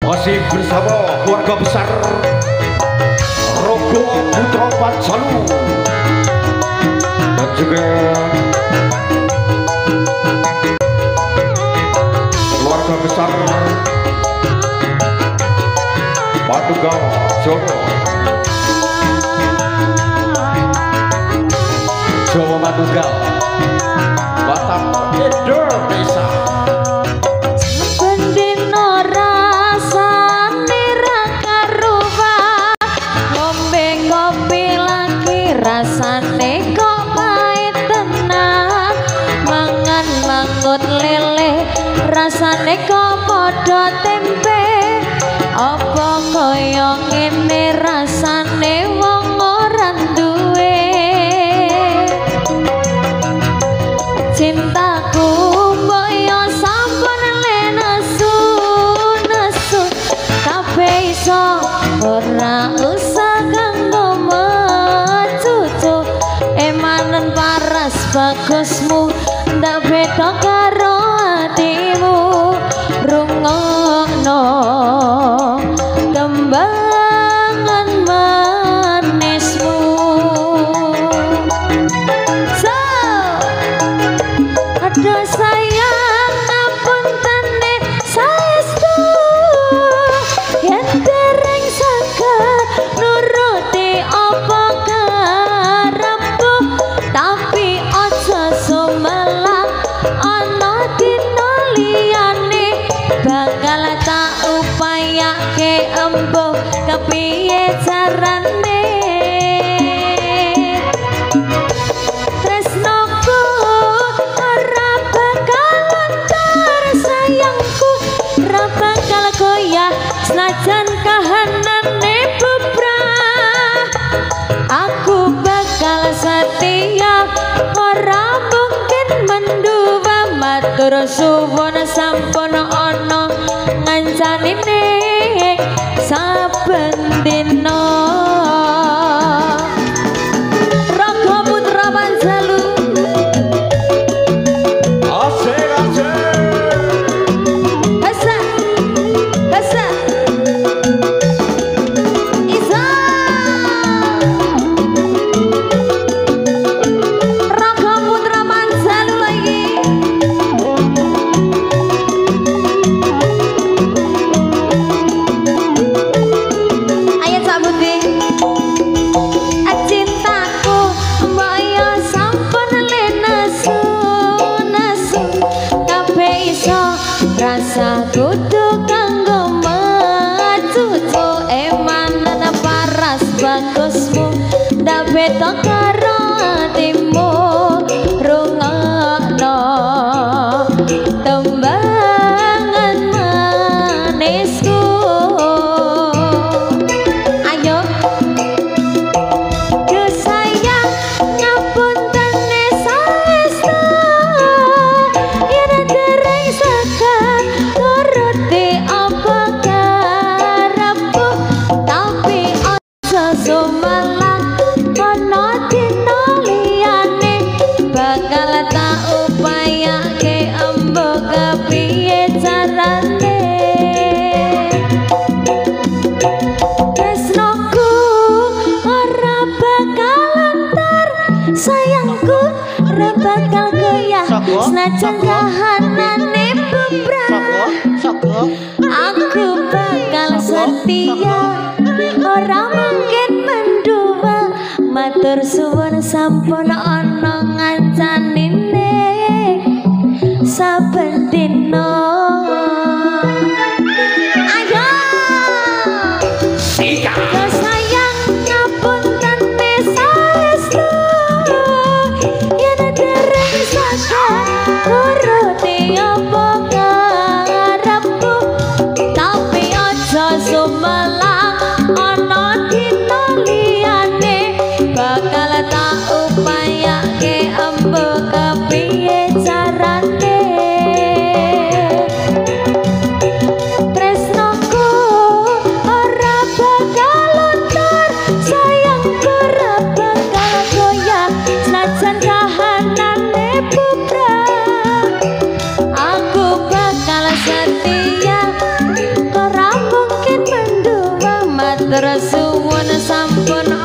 Masih bersama keluarga besar Rogo Putra Panjalu dan juga keluarga besar Patunggal Jono Jawa Patunggal Batam Indonesia. Rasane kok pahit tenan, mangan mangut lele rasane kok padha tempe. Apa kaya ngene rasane wong ora duwe cintaku mbok yo sampun nesu nesu kabeh iso ora usah kanggo emanen paras bagusmu ndak beda karo atimu rungokno kembangan manismu. So aduh sayang ngapuntene saestu yen dereng saged nuruti apa tapi aja sumelang ana dina liyane bakal tak upayake embuh kepiye carane tresnoku ora bakal luntur sayangku ora bakal goyah senajan kahanane bebrah aku bakal setia ora mungkin menduwa matur suwun sampun ana ngancanine saben dina. Rogo Putra Panjalu asik asik hasa hasa isa Rogo Putra Panjalu lagi. Ayo sabuti cintaku mbok yo sampun nesu nesu kabeh iso rasa kudu kanggo macucu emanen paras bagusmu ndak beda karo atimu rungokno tembangan manisku. Ayo duh sayang ngapuntene saestu yen dereng saged nuruti apa karepku tapi aja sumelang ana dina liyane bakal tak upayake embuh kepiye carane tresnoku ora bakal luntur sayangku ora bakal goyah senajan kahanane bebrah aku bakal setia ora mungkin menduwa matur suwun sampun ana ngancanine saben dina. Ayo Duh sayang ngapuntene saestu yen dereng saged nuruti apa karepku tapi aja sumelang ana dina liyane bakal tak upaya suwun sampun